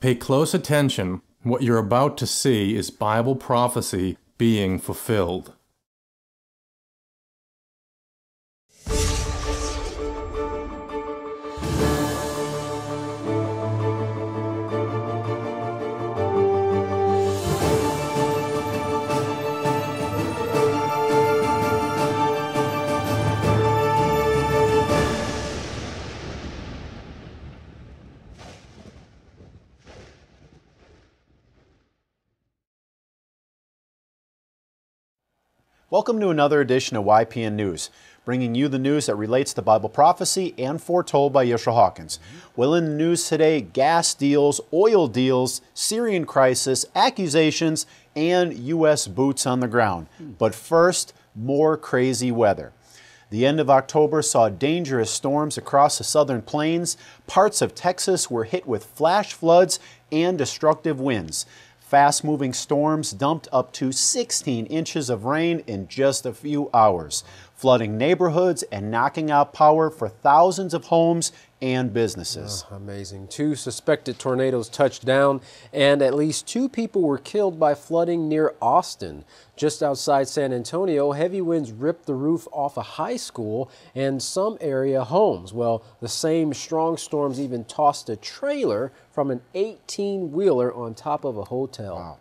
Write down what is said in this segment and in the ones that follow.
Pay close attention. What you're about to see is Bible prophecy being fulfilled. Welcome to another edition of YPN News, bringing you the news that relates to Bible prophecy and foretold by Yeshua Hawkins. Well, in the news today, gas deals, oil deals, Syrian crisis, accusations, and U.S. boots on the ground. But first, more crazy weather. The end of October saw dangerous storms across the southern plains. Parts of Texas were hit with flash floods and destructive winds. Fast-moving storms dumped up to 16 inches of rain in just a few hours, flooding neighborhoods and knocking out power for thousands of homes and businesses. Oh, amazing. 2 suspected tornadoes touched down, and at least 2 people were killed by flooding near Austin. Just outside San Antonio, heavy winds ripped the roof off a high school and some area homes. Well, the same strong storms even tossed a trailer from an 18-wheeler on top of a hotel. Wow.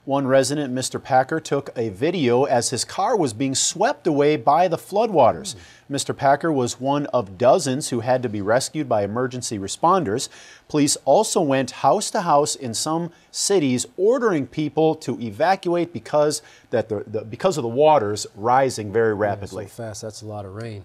One resident, Mr. Packer, took a video as his car was being swept away by the floodwaters. Mr. Packer was one of dozens who had to be rescued by emergency responders. Police also went house to house in some cities ordering people to evacuate because of the waters rising very rapidly. Yeah, so fast, that's a lot of rain.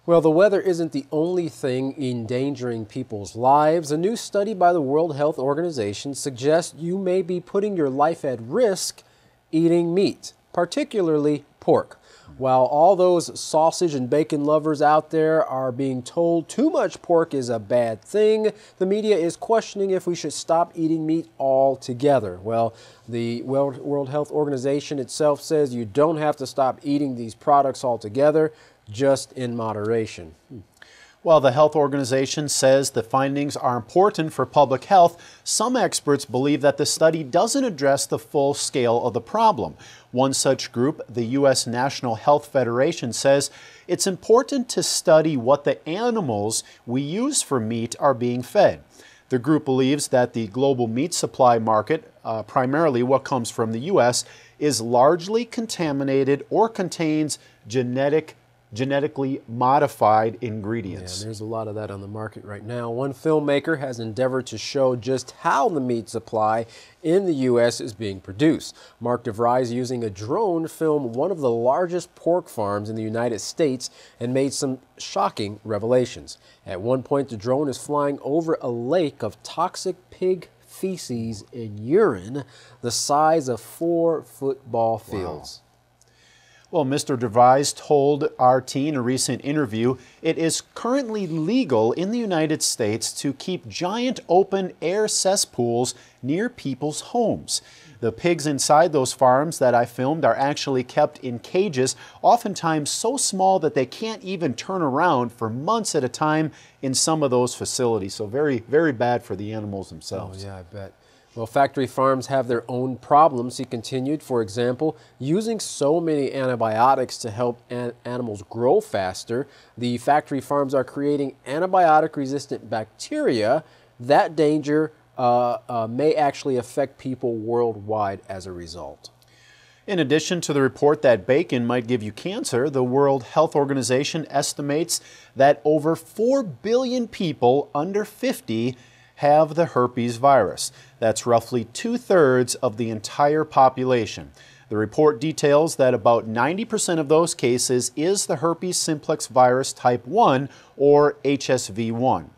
Well, the weather isn't the only thing endangering people's lives. A new study by the World Health Organization suggests you may be putting your life at risk eating meat, particularly pork. While all those sausage and bacon lovers out there are being told too much pork is a bad thing, the media is questioning if we should stop eating meat altogether. Well, the World Health Organization itself says you don't have to stop eating these products altogether, just in moderation. While the health organization says the findings are important for public health, some experts believe that the study doesn't address the full scale of the problem. One such group, the U.S. National Health Federation, says it's important to study what the animals we use for meat are being fed. The group believes that the global meat supply market, primarily what comes from the U.S., is largely contaminated or contains genetically modified ingredients. Yeah, there's a lot of that on the market right now. One filmmaker has endeavored to show just how the meat supply in the U.S. is being produced. Mark DeVries, using a drone, filmed one of the largest pork farms in the United States and made some shocking revelations. At one point, the drone is flying over a lake of toxic pig feces and urine the size of 4 football fields. Wow. Well, Mr. DeVries told RT in a recent interview it is currently legal in the United States to keep giant open air cesspools near people's homes. The pigs inside those farms that I filmed are actually kept in cages, oftentimes so small that they can't even turn around for months at a time in some of those facilities. So very, very bad for the animals themselves. Oh, yeah, I bet. Well, factory farms have their own problems, he continued. For example, using so many antibiotics to help animals grow faster, the factory farms are creating antibiotic-resistant bacteria. That danger may actually affect people worldwide as a result. In addition to the report that bacon might give you cancer, the World Health Organization estimates that over 4 billion people under 50 have the herpes virus. That's roughly 2/3 of the entire population. The report details that about 90% of those cases is the herpes simplex virus type 1 or HSV1.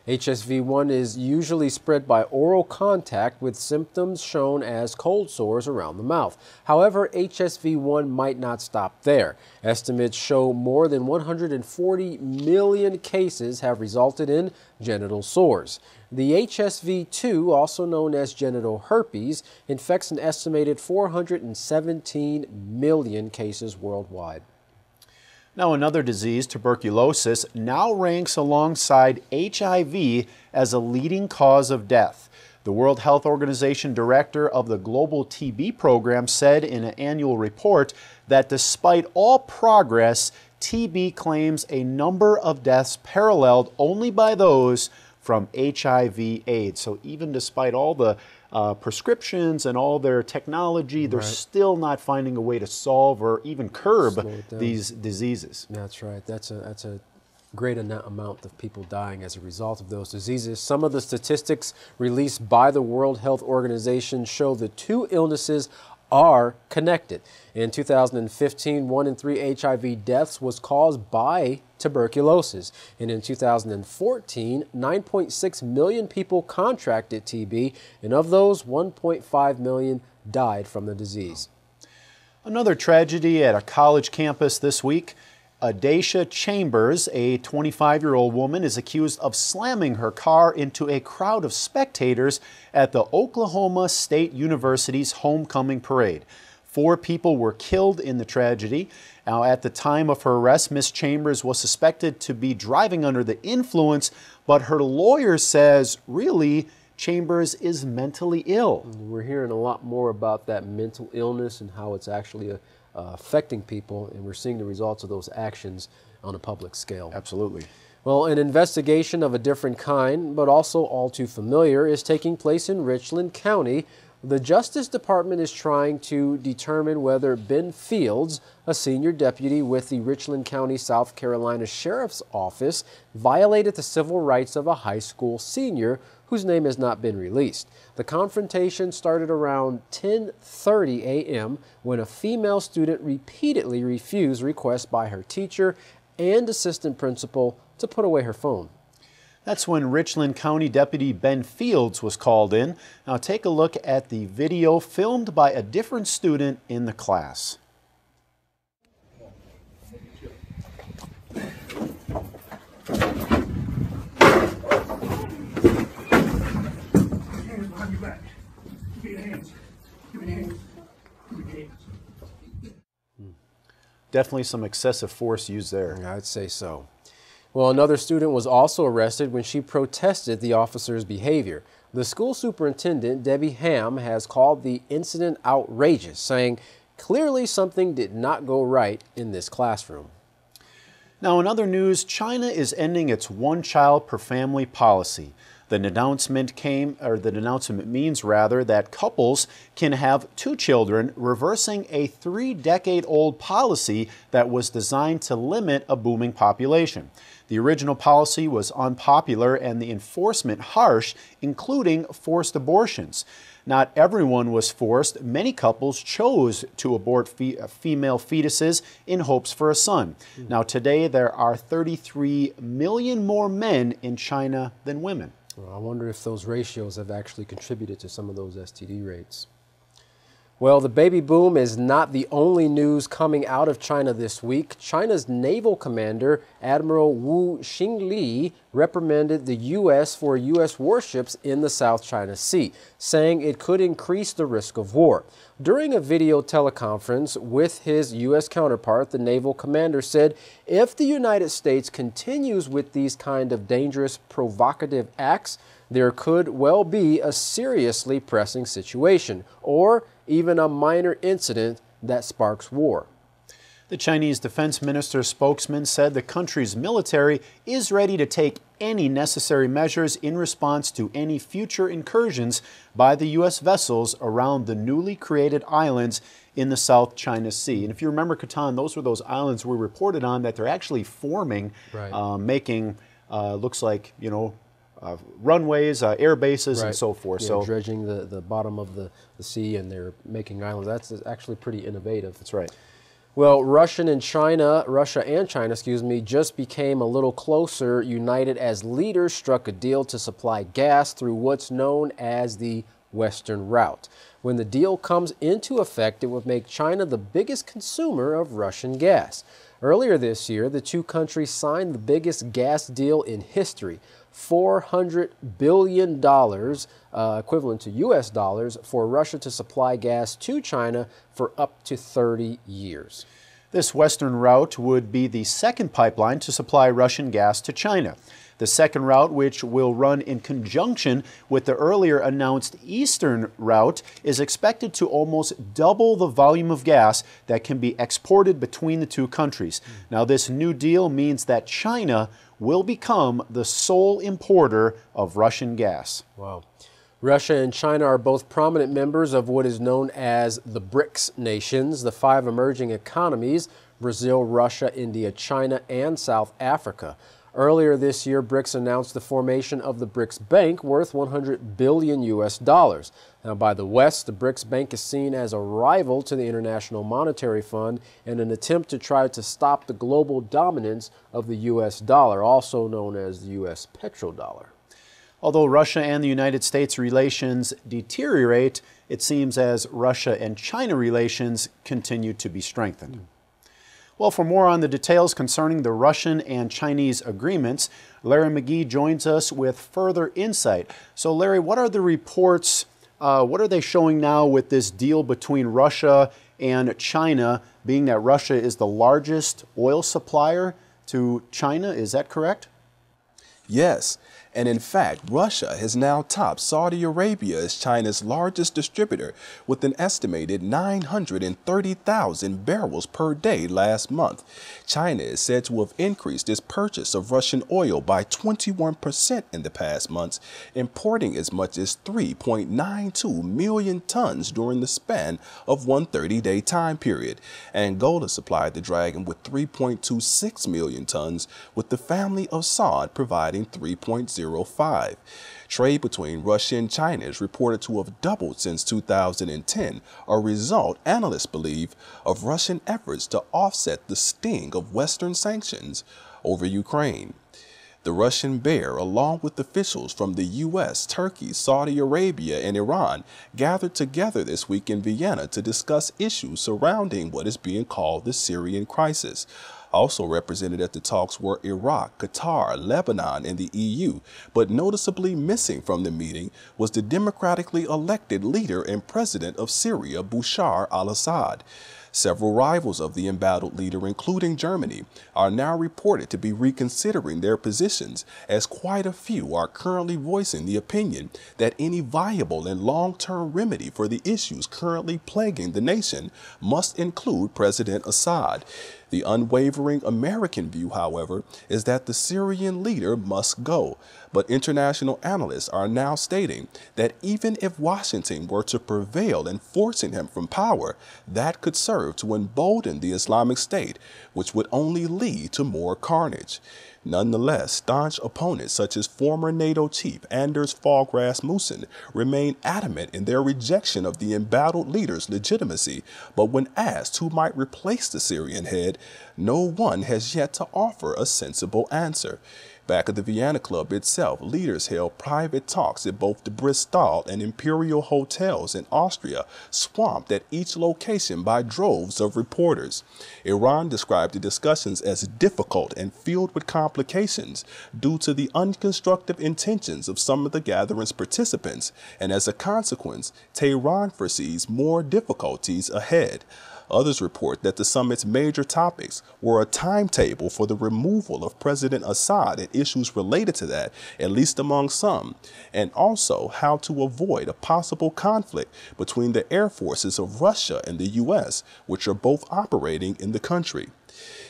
HSV1 is usually spread by oral contact with symptoms shown as cold sores around the mouth. However, HSV1 might not stop there. Estimates show more than 140 million cases have resulted in genital sores. The HSV2, also known as genital herpes, infects an estimated 417 million cases worldwide. Now, another disease, tuberculosis, now ranks alongside HIV as a leading cause of death. The World Health Organization director of the Global TB program said in an annual report that despite all progress, TB claims a number of deaths paralleled only by those from HIV/AIDS. So even despite all the prescriptions and all their technology, they're still not finding a way to solve or even curb these diseases. That's right. That's a great amount of people dying as a result of those diseases. Some of the statistics released by the World Health Organization show the two illnesses are connected. In 2015, 1 in 3 HIV deaths was caused by tuberculosis. And in 2014, 9.6 million people contracted TB, and of those, 1.5 million died from the disease. Another tragedy at a college campus this week. Adacia Chambers, a 25-year-old woman, is accused of slamming her car into a crowd of spectators at the Oklahoma State University's homecoming parade. 4 people were killed in the tragedy. Now, at the time of her arrest, Miss Chambers was suspected to be driving under the influence, but her lawyer says, really, Chambers is mentally ill. We're hearing a lot more about that mental illness and how it's actually affecting people, and we're seeing the results of those actions on a public scale. Absolutely. Well, an investigation of a different kind, but also all too familiar, is taking place in Richland County. The Justice Department is trying to determine whether Ben Fields, a senior deputy with the Richland County, South Carolina Sheriff's Office, violated the civil rights of a high school senior whose name has not been released. The confrontation started around 10:30 a.m. when a female student repeatedly refused requests by her teacher and assistant principal to put away her phone. That's when Richland County Deputy Ben Fields was called in. Now take a look at the video filmed by a different student in the class. Definitely some excessive force used there. I'd say so. Well, another student was also arrested when she protested the officer's behavior. The school superintendent, Debbie Ham, has called the incident outrageous, saying clearly something did not go right in this classroom. Now, in other news, China is ending its one-child per family policy. The announcement means that couples can have 2 children, reversing a 3-decade-old policy that was designed to limit a booming population. The original policy was unpopular and the enforcement harsh, including forced abortions. Not everyone was forced. Many couples chose to abort female fetuses in hopes for a son. Now, today there are 33 million more men in China than women. Well, I wonder if those ratios have actually contributed to some of those STD rates. Well, the baby boom is not the only news coming out of China this week. China's naval commander, Admiral Wu Xingli, reprimanded the U.S. for U.S. warships in the South China Sea, saying it could increase the risk of war. During a video teleconference with his U.S. counterpart, the naval commander said, if the United States continues with these kind of dangerous, provocative acts, there could well be a seriously pressing situation, or even a minor incident that sparks war. The Chinese defense minister's spokesman said the country's military is ready to take any necessary measures in response to any future incursions by the U.S. vessels around the newly created islands in the South China Sea. And if you remember, Catan, those were those islands we reported on that they're actually forming, making, looks like, runways, air bases, and so forth. Yeah, so dredging the bottom of the sea, and they're making islands. That's actually pretty innovative. That's right. Well, Russia and China, just became a little closer, united as leaders struck a deal to supply gas through what's known as the Western Route. When the deal comes into effect, it would make China the biggest consumer of Russian gas. Earlier this year, the two countries signed the biggest gas deal in history, $400 billion, equivalent to U.S. dollars, for Russia to supply gas to China for up to 30 years. This Western Route would be the second pipeline to supply Russian gas to China. The second route, which will run in conjunction with the earlier announced eastern route, is expected to almost double the volume of gas that can be exported between the two countries. Now, this new deal means that China will become the sole importer of Russian gas. Wow. Russia and China are both prominent members of what is known as the BRICS nations, the 5 emerging economies: Brazil, Russia, India, China, and South Africa. Earlier this year, BRICS announced the formation of the BRICS Bank, worth $100 billion. Now, by the West, the BRICS Bank is seen as a rival to the International Monetary Fund and an attempt to try to stop the global dominance of the U.S. dollar, also known as the U.S. petrodollar. Although Russia and the United States relations deteriorate, it seems as Russia and China relations continue to be strengthened. Well, for more on the details concerning the Russian and Chinese agreements, Larry McGee joins us with further insight. So, Larry, what are the reports, what are they showing now with this deal between Russia and China, being that Russia is the largest oil supplier to China? Is that correct? Yes. And in fact, Russia has now topped Saudi Arabia as China's largest distributor with an estimated 930,000 barrels per day last month. China is said to have increased its purchase of Russian oil by 21% in the past months, importing as much as 3.92 million tons during the span of one 30-day time period. Angola supplied the dragon with 3.26 million tons, with the family of Assad providing 3.05. Trade between Russia and China is reported to have doubled since 2010, a result, analysts believe, of Russian efforts to offset the sting of Western sanctions over Ukraine. The Russian bear, along with officials from the U.S., Turkey, Saudi Arabia, and Iran, gathered together this week in Vienna to discuss issues surrounding what is being called the Syrian crisis. Also represented at the talks were Iraq, Qatar, Lebanon, and the EU, but noticeably missing from the meeting was the democratically elected leader and president of Syria, Bashar al-Assad. Several rivals of the embattled leader, including Germany, are now reported to be reconsidering their positions, as quite a few are currently voicing the opinion that any viable and long-term remedy for the issues currently plaguing the nation must include President Assad. The unwavering American view, however, is that the Syrian leader must go. But international analysts are now stating that even if Washington were to prevail in forcing him from power, that could serve to embolden the Islamic State, which would only lead to more carnage. Nonetheless, staunch opponents such as former NATO chief Anders Fogh Rasmussen remain adamant in their rejection of the embattled leader's legitimacy, but when asked who might replace the Syrian head, no one has yet to offer a sensible answer. Back at the Vienna Club itself, leaders held private talks at both the Bristol and Imperial hotels in Austria, swamped at each location by droves of reporters. Iran described the discussions as difficult and filled with complications due to the unconstructive intentions of some of the gathering's participants, and as a consequence, Tehran foresees more difficulties ahead. Others report that the summit's major topics were a timetable for the removal of President Assad and issues related to that, at least among some, and also how to avoid a possible conflict between the air forces of Russia and the U.S., which are both operating in the country.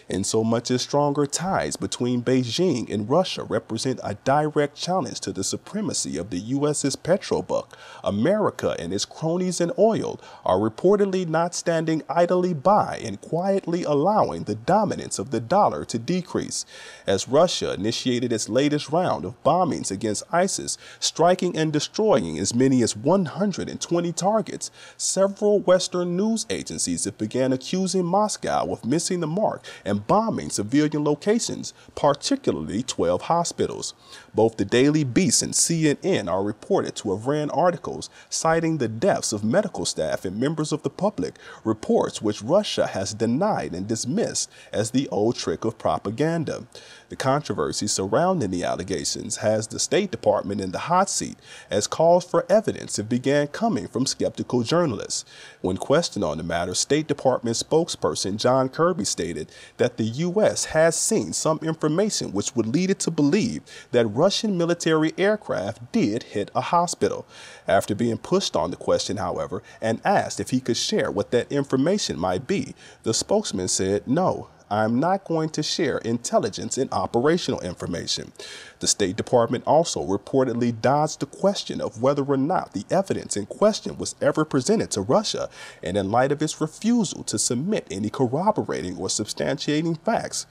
Insomuch as stronger ties between Beijing and Russia represent a direct challenge to the supremacy of the U.S.'s petrobuck, America and its cronies in oil are reportedly not standing idly by and quietly allowing the dominance of the dollar to decrease. As Russia initiated its latest round of bombings against ISIS, striking and destroying as many as 120 targets, several Western news agencies have begun accusing Moscow of missing the mark and bombing civilian locations, particularly 12 hospitals. Both the Daily Beast and CNN are reported to have ran articles citing the deaths of medical staff and members of the public, reports which Russia has denied and dismissed as the old trick of propaganda. The controversy surrounding the allegations has the State Department in the hot seat as calls for evidence have began coming from skeptical journalists. When questioned on the matter, State Department spokesperson John Kirby stated that the U.S. has seen some information which would lead it to believe that Russian military aircraft did hit a hospital. After being pushed on the question, however, and asked if he could share what that information might be, the spokesman said, "No, I'm not going to share intelligence and operational information." The State Department also reportedly dodged the question of whether or not the evidence in question was ever presented to Russia, and in light of its refusal to submit any corroborating or substantiating facts.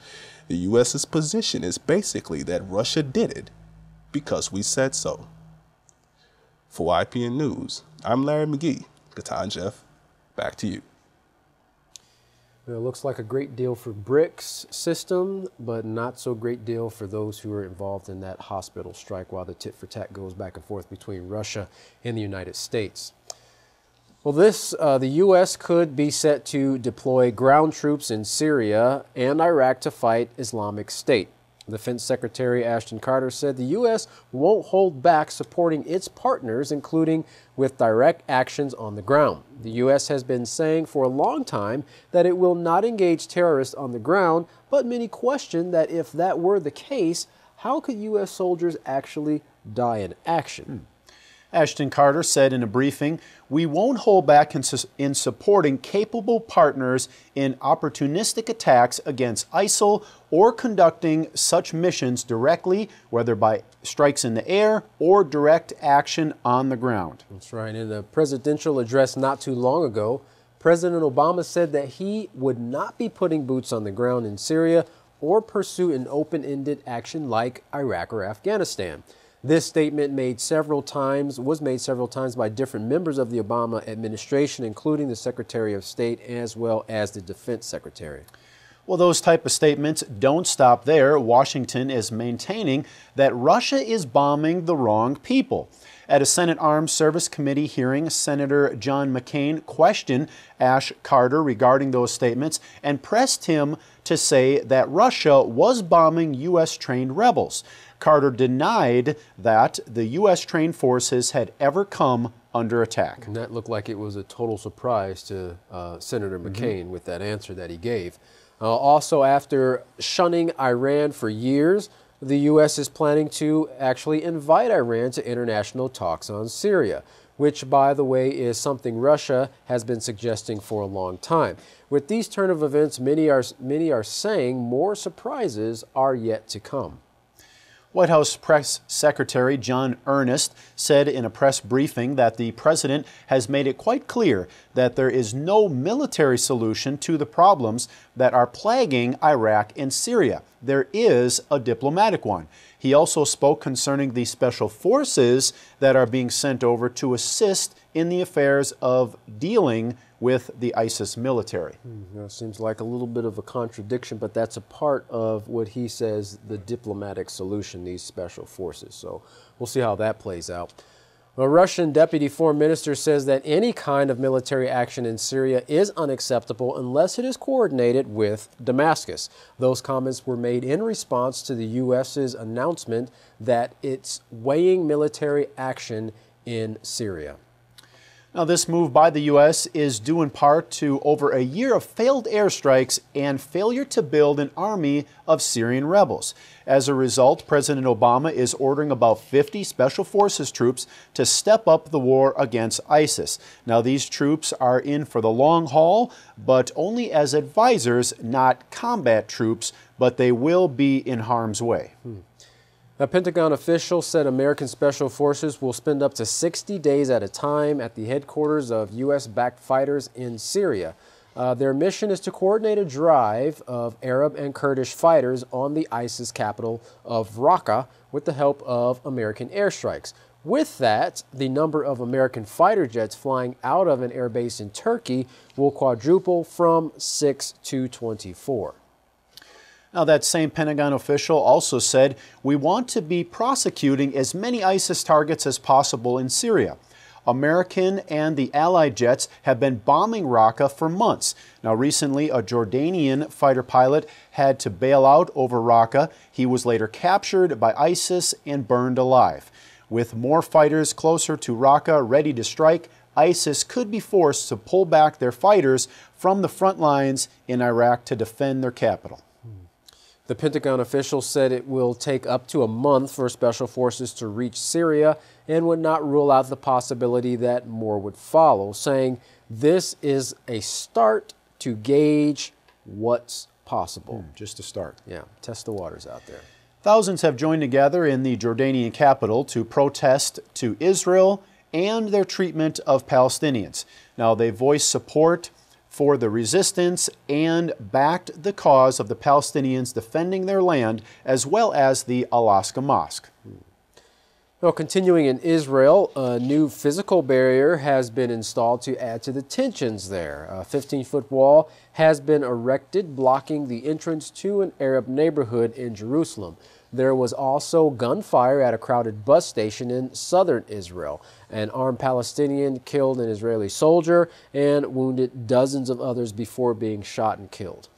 The U.S.'s position is basically that Russia did it because we said so. For YPN News, I'm Larry McGee. Gatan Jeff, back to you. Well, it looks like a great deal for BRICS system, but not so great deal for those who are involved in that hospital strike while the tit-for-tat goes back and forth between Russia and the United States. Well, the U.S. could be set to deploy ground troops in Syria and Iraq to fight Islamic State. Defense Secretary Ashton Carter said the U.S. won't hold back supporting its partners, including with direct actions on the ground. The U.S. has been saying for a long time that it will not engage terrorists on the ground, but many question that if that were the case, how could U.S. soldiers actually die in action? Ashton Carter said in a briefing, "We won't hold back in supporting capable partners in opportunistic attacks against ISIL or conducting such missions directly, whether by strikes in the air or direct action on the ground." That's right. In a presidential address not too long ago, President Obama said that he would not be putting boots on the ground in Syria or pursue an open-ended action like Iraq or Afghanistan. This statement was made several times by different members of the Obama administration, including the Secretary of State as well as the Defense Secretary. Well, those type of statements don't stop there. Washington is maintaining that Russia is bombing the wrong people. At a Senate Armed Service Committee hearing, Senator John McCain questioned Ash Carter regarding those statements and pressed him to say that Russia was bombing U.S.-trained rebels. Carter denied that the U.S.-trained forces had ever come under attack. And that looked like it was a total surprise to Senator McCain with that answer that he gave. Also, after shunning Iran for years, the U.S. is planning to actually invite Iran to international talks on Syria, which, by the way, is something Russia has been suggesting for a long time. With these turn of events, many are saying more surprises are yet to come. White House Press Secretary John Earnest said in a press briefing that the president has made it quite clear that there is no military solution to the problems that are plaguing Iraq and Syria. There is a diplomatic one. He also spoke concerning the special forces that are being sent over to assist in the affairs of dealing with the ISIS military. Seems like a little bit of a contradiction, but that's a part of what he says the diplomatic solution, these special forces. So we'll see how that plays out. A Russian deputy foreign minister says that any kind of military action in Syria is unacceptable unless it is coordinated with Damascus. Those comments were made in response to the U.S.'s announcement that it's weighing military action in Syria. Now, this move by the U.S. is due in part to over a year of failed airstrikes and failure to build an army of Syrian rebels. As a result, President Obama is ordering about 50 Special Forces troops to step up the war against ISIS. Now, these troops are in for the long haul, but only as advisors, not combat troops, but they will be in harm's way. A Pentagon official said American Special Forces will spend up to 60 days at a time at the headquarters of U.S.-backed fighters in Syria. Their mission is to coordinate a drive of Arab and Kurdish fighters on the ISIS capital of Raqqa with the help of American airstrikes. With that, the number of American fighter jets flying out of an airbase in Turkey will quadruple from 6 to 24. Now, that same Pentagon official also said, "We want to be prosecuting as many ISIS targets as possible in Syria. American and the Allied jets have been bombing Raqqa for months." Now, recently, a Jordanian fighter pilot had to bail out over Raqqa. He was later captured by ISIS and burned alive. With more fighters closer to Raqqa ready to strike, ISIS could be forced to pull back their fighters from the front lines in Iraq to defend their capital. The Pentagon official said it will take up to a month for special forces to reach Syria and would not rule out the possibility that more would follow, saying this is a start to gauge what's possible. Just a start. Yeah, test the waters out there. Thousands have joined together in the Jordanian capital to protest to Israel and their treatment of Palestinians. Now, they voiced support for the resistance and backed the cause of the Palestinians defending their land, as well as the Al-Aqsa Mosque. Well, continuing in Israel, a new physical barrier has been installed to add to the tensions there. A 15-foot wall has been erected blocking the entrance to an Arab neighborhood in Jerusalem. There was also gunfire at a crowded bus station in southern Israel. An armed Palestinian killed an Israeli soldier and wounded dozens of others before being shot and killed.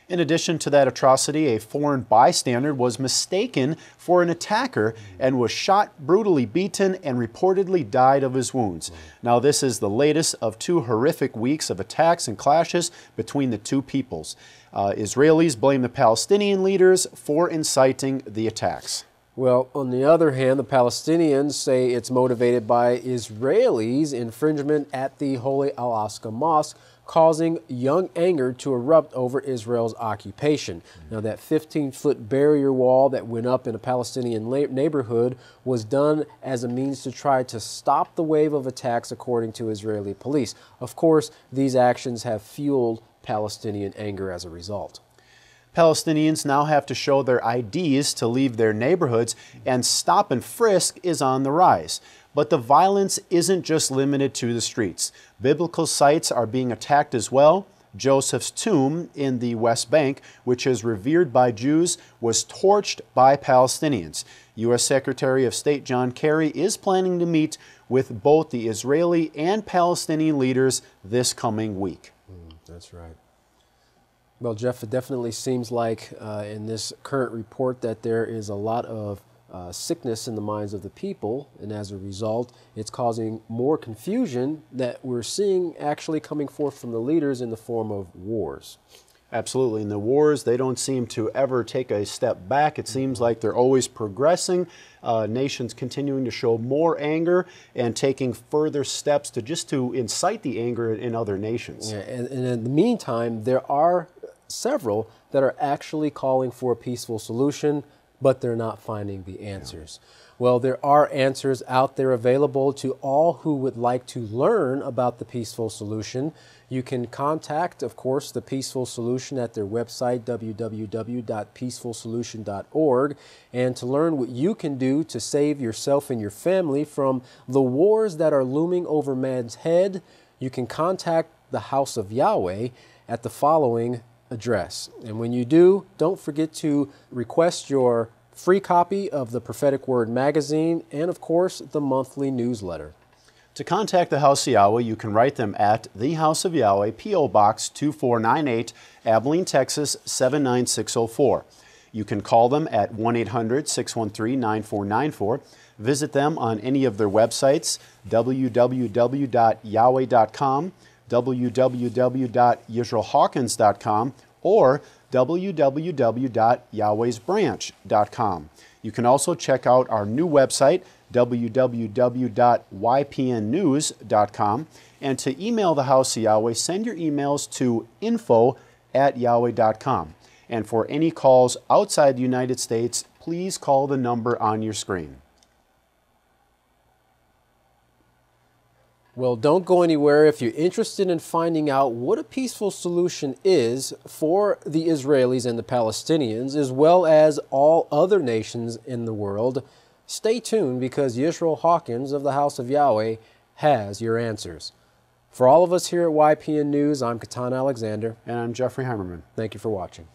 In addition to that atrocity, a foreign bystander was mistaken for an attacker and was shot, brutally beaten, and reportedly died of his wounds. Now, this is the latest of two horrific weeks of attacks and clashes between the two peoples. Israelis blame the Palestinian leaders for inciting the attacks. Well, on the other hand, the Palestinians say it's motivated by Israelis' infringement at the Holy Al-Aqsa Mosque, causing young anger to erupt over Israel's occupation. Now, that 15-foot barrier wall that went up in a Palestinian neighborhood was done as a means to try to stop the wave of attacks, according to Israeli police. Of course, these actions have fueled Palestinian anger as a result. Palestinians now have to show their IDs to leave their neighborhoods, and stop and frisk is on the rise. But the violence isn't just limited to the streets. Biblical sites are being attacked as well. Joseph's tomb in the West Bank, which is revered by Jews, was torched by Palestinians. U.S. Secretary of State John Kerry is planning to meet with both the Israeli and Palestinian leaders this coming week. That's right. Well, Jeff, it definitely seems like in this current report that there is a lot of sickness in the minds of the people, and as a result, it's causing more confusion that we're seeing actually coming forth from the leaders in the form of wars. Absolutely. In the wars, they don't seem to ever take a step back. It seems like they're always progressing. Nations continuing to show more anger and taking further steps to incite the anger in other nations. Yeah, and in the meantime, there are several that are actually calling for a peaceful solution, but they're not finding the answers. Well, there are answers out there available to all who would like to learn about the peaceful solution. You can contact, of course, the Peaceful Solution at their website, www.peacefulsolution.org, and to learn what you can do to save yourself and your family from the wars that are looming over man's head, you can contact the House of Yahweh at the following address. And when you do, don't forget to request your free copy of the Prophetic Word magazine and, of course, the monthly newsletter. To contact the House of Yahweh, you can write them at the House of Yahweh, P.O. Box 2498, Abilene, Texas 79604. You can call them at 1-800-613-9494. Visit them on any of their websites, www.yahweh.com, www.yisraelhawkins.com, or www.yahwehsbranch.com. You can also check out our new website, www.ypnnews.com, and to email the House of Yahweh, send your emails to info@yahweh.com. And for any calls outside the United States, please call the number on your screen. Well, don't go anywhere if you're interested in finding out what a peaceful solution is for the Israelis and the Palestinians, as well as all other nations in the world. Stay tuned, because Yisrael Hawkins of the House of Yahweh has your answers. For all of us here at YPN News, I'm Katan Alexander. And I'm Jeffrey Heimerman. Thank you for watching.